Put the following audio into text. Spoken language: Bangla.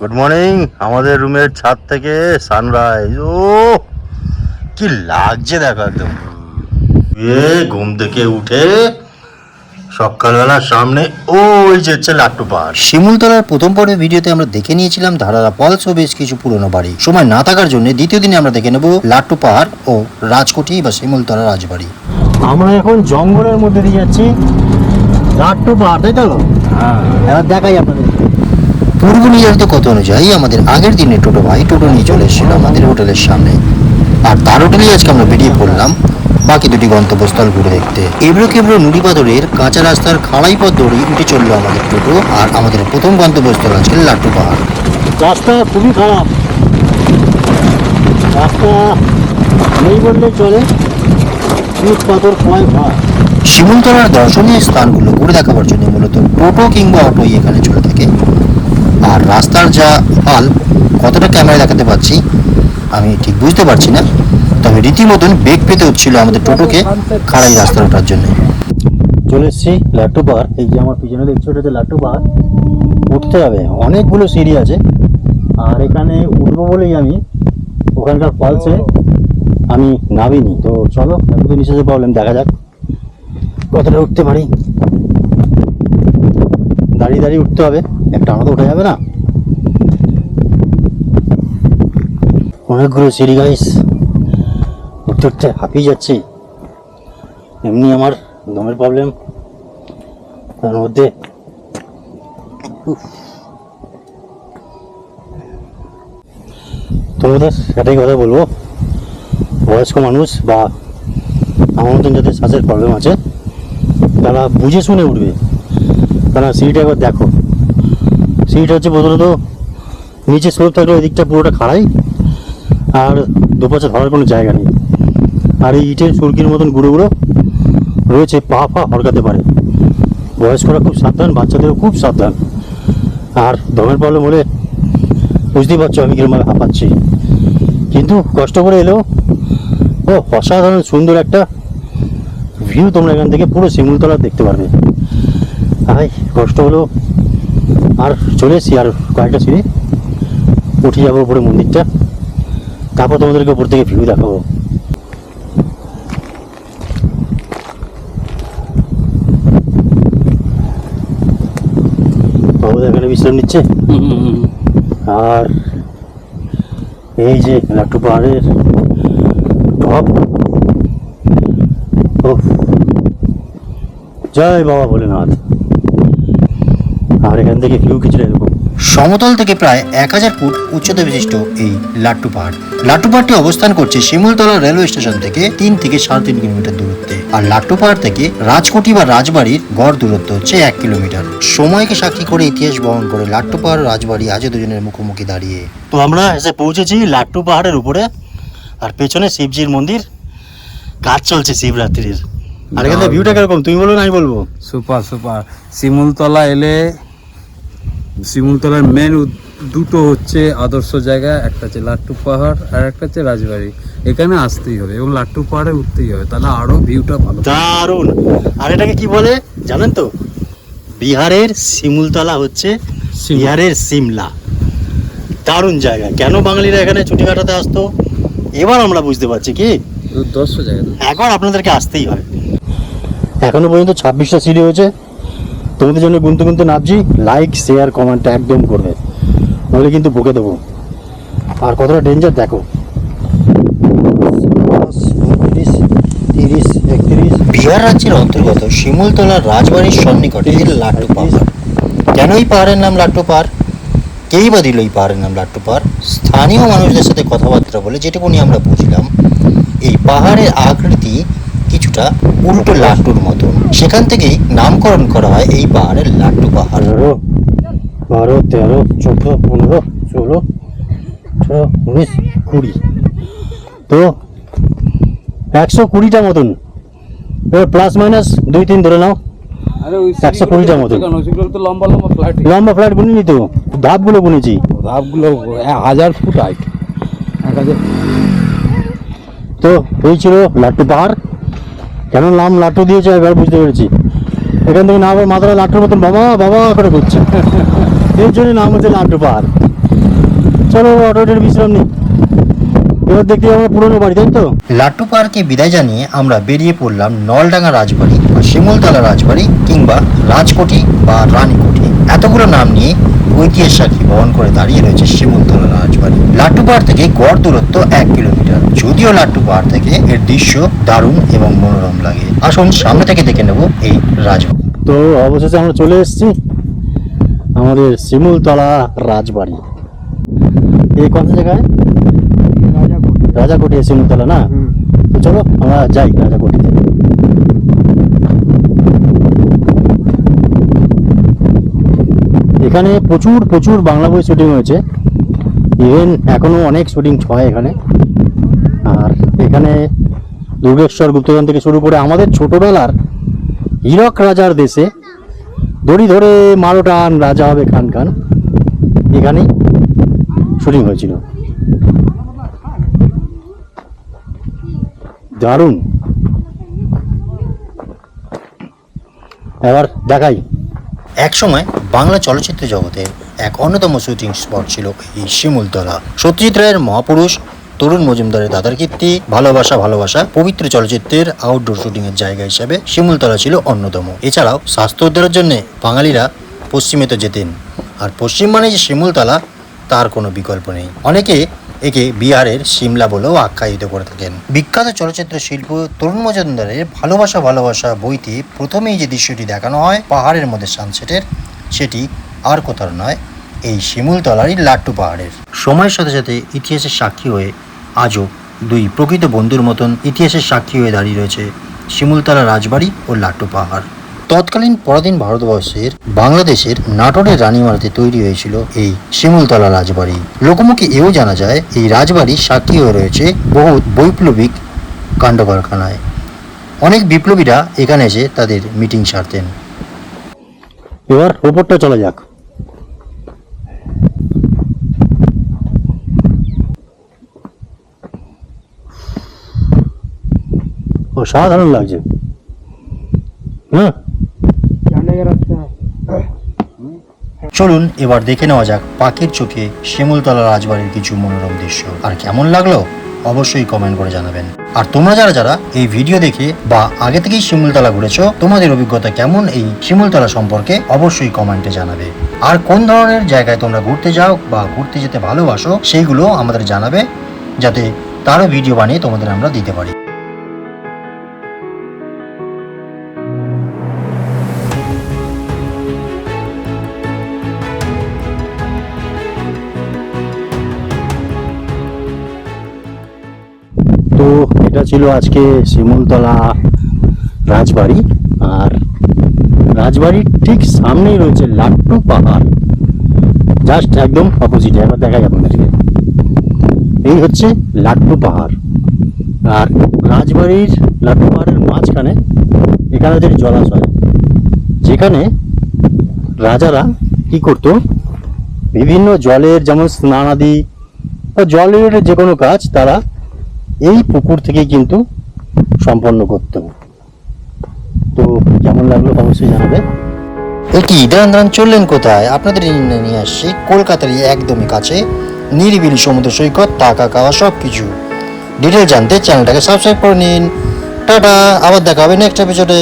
Good morning. আমাদের রুমের ছাদ থেকে সানরাইজ। ও কি লাগছে দেখো, একদম ঘুম থেকে উঠে সকালবেলার সামনে ওই যে হচ্ছে লাট্টু পাহাড়। শিমুলতলার প্রথম পর্বের ভিডিওতে আমরা দেখে নিয়েছিলাম ধারারা ফলস ও বেশ কিছু পুরনো বাড়ি। সময় না থাকার জন্য দ্বিতীয় দিনে আমরা দেখে নেব লাট্টু পাহাড় ও রাজকোটি বা শিমুলতলা রাজবাড়ি। আমরা এখন জঙ্গলের মধ্যে দিয়ে যাচ্ছি, লাট্টু পাহাড়, তাই তো? এবার দেখাই আপনাদের। পূর্ব নির্ধারিত কথা অনুযায়ী আমাদের আগের দিনে টোটো ভাই টোটো নিয়ে চলে এসেছিল আমাদের হোটেলের সামনে, আর তার হোটেলেই আজকে আমরা বেরিয়ে পড়লাম বাকি দুটি গন্তব্যস্থল ঘুরে দেখতে। এবড়ো কেবড়ো নুড়ি পাথরের কাঁচা রাস্তার খাড়াই পথ ধরে উঠে চললো আমাদের টোটো, আর আমাদের প্রথম গন্তব্যস্থল আজকে লাট্টু পাহাড়। রাস্তা খুবই খারাপ, রাস্তা নেই বললে চলে, পাথর খোয়াই ভাড়। শিমুলতলার দর্শনীয় স্থানগুলো ঘুরে দেখাবার জন্য মূলত টোটো কিংবা অটোই এখানে চলে থাকে। আর রাস্তার যা হাল কতটা ক্যামেরায় দেখাতে পাচ্ছি আমি ঠিক বুঝতে পারছি না, তবে রীতিমতন বেগ পেতে হচ্ছিল আমাদের টোটোকে খাড়াই রাস্তা ওঠার জন্য। চলে এসেছি লাট্টু পাহাড়। এই যে আমার পিছনে দেখছি ওটা হচ্ছে লাট্টু পাহাড়। উঠতে হবে, অনেকগুলো সিঁড়ি আছে, আর এখানে উঠবো বলেই আমি ওখানকার ফলসে আমি নামিনি। তো চলো, এখন তো নিঃশ্বাসের প্রবলেম, দেখা যাক কতটা উঠতে পারি। দাঁড়িয়ে দাঁড়িয়ে উঠতে হবে, একটা আমরা তো উঠে যাবে না। অনেকগুলো সিঁড়ি গাইস, উঠতে উঠতে হাঁপিয়ে যাচ্ছি। এমনি আমার দমের প্রবলেম, তার মধ্যে তোমাদের একটাই কথা বলবো, বয়স্ক মানুষ বা আমার মতন যাদের শ্বাসের প্রবলেম আছে তারা বুঝে শুনে উঠবে। কারণ সিঁড়িটা একবার দেখো, সিঁড়িটা হচ্ছে প্রথমত নিচে স্লোপ থাকলে ওই দিকটা পুরোটা খাড়াই, আর দুপাশে ধরার কোনো জায়গা নেই। আর এই ইটের সুরকির মতন গুঁড়ো গুঁড়ো রয়েছে, পা হড়কাতে পারে। বয়স্করা খুব সাবধান, বাচ্চাদেরও খুব সাবধান। আর দমের প্রবলেম হলে বুঝতেই পারছো আমি কিরকমভাবে হাঁপাচ্ছি, কিন্তু কষ্ট করে এলেও ও অসাধারণ সুন্দর একটা ভিউ তোমরা এখান থেকে পুরো শিমুলতলা দেখতে পারবে। তাই কষ্ট হলো, আর চলে এসছি আর কয়েকটা সিঁড়ি উঠে যাবো উপরে মন্দিরটা, তারপর তোমাদেরকে উপর থেকে ভিউ দেখাবো। বাবু এখানে বিশ্রাম নিচ্ছে, আর এই যে লাট্টু পাহাড়ের টপ। জয় বাবা ভোলেনাথ। আর এখান থেকে ভিউ কিছুটা এরকম। সমতল থেকে প্রায় 1000 ফুট উচ্চতা বিশিষ্ট এই লাট্টু পাহাড়। লাট্টু পাহাড়টি অবস্থান করছে শিমুলতলা রেলওয়ে স্টেশন থেকে 3 থেকে 3.5 কিলোমিটার দূরত্বে, আর লাট্টু পাহাড় থেকে রাজকোটি বা রাজবাড়ির গড় দূরত্ব হচ্ছে 1 কিলোমিটার। সময়কে সাক্ষী করে ইতিহাস বহন করে লাট্টু পাহাড় রাজবাড়ি আজ দুজনের মুখোমুখি দাঁড়িয়ে। তো আমরা এসে পৌঁছেছি লাট্টু পাহাড়ের উপরে, আর পেছনে শিবজির মন্দির, কাজ চলছে শিবরাত্রির। আর এখানে ভিউটা কিরকম তুমি বলো না আমি বলবো? Super super. শিমুলতলা এলে শিমুলতলার মেন দুটো হচ্ছে আদর্শ জায়গা, একটা হচ্ছে লাট্টু পাহাড় আর একটা হচ্ছে রাজবাড়ি। এখানে আসতেই হবে এবং লাট্টু পাহাড়ে উঠতেই হবে, তাহলে আরো ভিউটা ভালো। দারুণ। আর এটাকে কি বলে জানেন তো? বিহারের শিমুলতলা হচ্ছে বিহারের সিমলা। দারুণ জায়গা। কেন বাঙালিরা এখানে ছুটি কাটাতে আসতো এবার আমরা বুঝতে পারছি। কি দুর্ধর্ষ জায়গা, এখন আপনাদেরকে আসতেই হয়। এখনো পর্যন্ত 26টা সিঁড়ি হয়েছে, তোমাদের জন্য গুনতে গুনতে নামছি। লাইক শেয়ার কমেন্ট একদম করবে, নাহলে কিন্তু বকে দেবো। আর কতটা ডেঞ্জার দেখো। 30, 31। বিহার রাজ্যের অন্তর্গত শিমুলতলার রাজবাড়ির সন্নিকটে লাট্টু পাহাড়। কেন এই পাহাড়ের নাম লাট্টু পাহাড়, কেই বা দিল এই পাহাড়ের নাম লাট্টু পাহাড়? স্থানীয় মানুষদের সাথে কথাবার্তা বলে যেটুকুনি আমরা বুঝলাম, এই পাহাড়ের আকৃতি কিছুটা উল্টো লাট্টুর মতন, সেখান থেকেই নামকরণ করা হয় এই পাহাড়ের লাট্টু পাহাড়। 15, 12, 13, 14, 15, 16, 18, 19, 20। তো 120টা মতন, এবার প্লাস মাইনাস 2-3 ধরে নাও। 120টার মতো। লম্বা লম্বা ফ্লাইট, লম্বা ফ্লাইট গুনিনি তো, ধাপগুলো গুনেছি। ধাপগুলো 1000 ফুট হাইট। তো এই ছিল লাট্টু পাহাড়। কেন নাম লাট্টু দিয়েছে এবার বুঝতে পেরেছি। এখান থেকে না মাথাটা লাট্টুর মতন বাবা বাবা করে করছে, এর জন্য নাম হচ্ছে লাট্টু পাহাড়। চলো অটোটের বিশ্রাম নিই। এবার দেখতে আমার পুরনো বাড়ি, তাই তো? লাট্টু পাহাড়কে বিদায় জানিয়ে আমরা বেরিয়ে পড়লাম নলডাঙ্গা রাজবাড়ি বা শিমুলতলা রাজবাড়ি কিংবা রাজকোটি বা রানীকোটি। এতগুলো নাম নিয়ে ঐতিহাসিক সাক্ষী বহন করে দাঁড়িয়ে রয়েছে শিমুলতলা রাজবাড়ি। লাট্টু পাহাড় থেকে গড় দূরত্ব 1 কিলোমিটার। যদিও লাট্টু পাহাড় থেকে এর দৃশ্য দারুণ এবং মনোরম লাগে। আসুন সামনে থেকে দেখে নেব এই রাজবাড়ি। তো অবশেষে আমরা চলে এসেছি আমাদের শিমুলতলা রাজবাড়ি। এই কোন জায়গায়? রাজাকোটি শিমুলতলা না? তো চলো আমরা যাই রাজাকোটিতে। এখানে প্রচুর প্রচুর বাংলা বই শুটিং হয়েছে। ইভেন এখনো অনেক শুটিং হয় এখানে। আর এখানে দুর্গেশ্বর গুপ্তধন থেকে শুরু করে আমাদের ছোটবেলার হীরক রাজার দেশে দড়ি ধরে মারো টান রাজা হবে খান খান, এখানেই শুটিং হয়েছিল। দারুণ। এবার দেখাই। একসময় বাংলা চলচ্চিত্র জগতের এক অন্যতম শুটিং স্পট ছিল এই শিমুলতলা। সত্যজিৎ রায়ের মহাপুরুষ, তরুণ মজুমদারের দাদার কীর্তি, ভালোবাসা ভালোবাসা পবিত্র চলচ্চিত্রের আউটডোর শুটিং এর জায়গা হিসাবে শিমুলতলা ছিল অন্যতম। এছাড়াও স্বাস্থ্য উদ্ধারের জন্য বাঙালিরা পশ্চিমে তো যেতেন, আর পশ্চিম মানে যে শিমুলতলা তার কোনো বিকল্প নেই। অনেকে একে বিহারের সিমলা বলেও আখ্যায়িত করে থাকেন। বিখ্যাত চলচ্চিত্র শিল্প তরুণ মজুমদারের ভালোবাসা ভালোবাসা বইতে প্রথমেই যে দৃশ্যটি দেখানো হয় পাহাড়ের মধ্যে সানসেটের, সেটি আর কোথাও নয়, এই শিমুলতলারই লাট্টু পাহাড়ের। সময়ের সাথে সাথে ইতিহাসের সাক্ষী হয়ে আজও দুই প্রকৃত বন্ধুর মতন ইতিহাসের সাক্ষী হয়ে দাঁড়িয়ে রয়েছে শিমুলতলা রাজবাড়ি ও লাট্টু পাহাড়। তৎকালীন পরাধীন ভারতবর্ষের বাংলাদেশের নাটোরের রানীমারাতে তৈরি হয়েছিল এই শিমুলতলা রাজবাড়ি। লোকমুখে এও জানা যায় এই রাজবাড়ি সাক্ষী হয়ে রয়েছে বহু বৈপ্লবিক কাণ্ডকারখানায়। অনেক বিপ্লবীরা এখানে এসে তাদের মিটিং সারতেন। এবার ওপরটা চলা যাক। অসাধারণ লাগছে। হ্যাঁ, চলুন এবার দেখে নেওয়া যাক পাখির চোখে শিমুলতলা রাজবাড়ির কিছু মনোরম দৃশ্য। আর কেমন লাগলো অবশ্যই কমেন্ট করে জানাবেন। আর তোমরা যারা যারা এই ভিডিও দেখে বা আগে থেকেই শিমুলতলা ঘুরেছো, তোমাদের অভিজ্ঞতা কেমন এই শিমুলতলা সম্পর্কে অবশ্যই কমেন্টে জানাবে। আর কোন ধরনের জায়গায় তোমরা ঘুরতে যাও বা ঘুরতে যেতে ভালোবাসো সেইগুলো আমাদের জানাবে, যাতে তারও ভিডিও বানিয়ে তোমাদের আমরা দিতে পারি। তো এটা ছিল আজকে শিমুলতলা রাজবাড়ি। আর রাজবাড়ির ঠিক সামনেই রয়েছে লাট্টু পাহাড়, জাস্ট একদম অপোজিটে। এবার দেখাই আপনাদেরকে। এই হচ্ছে লাট্টু পাহাড়, আর রাজবাড়ির লাট্টু পাহাড়ের মাঝখানে এখানে হচ্ছে জলাশয়, যেখানে রাজারা কি করত, বিভিন্ন জলের যেমন স্নানাদি বা জলের যে কোনো কাজ তারা এই পুকুর থেকেই কিন্তু সম্পন্ন করত। তো কেমন লাগলো অবশ্যই জানাবে। কি দাঁড়ান চললেন কোথায়? আপনাদের নিয়ে আসছি কলকাতারই একদমই কাছে নিরিবিলি সমুদ্র সৈকত, থাকা খাওয়া সব কিছু। ডিটেল জানতে চ্যানেলটাকে সাবস্ক্রাইব করে নিন। টাটা, আবার দেখা হবে নেক্সট এপিসোডে।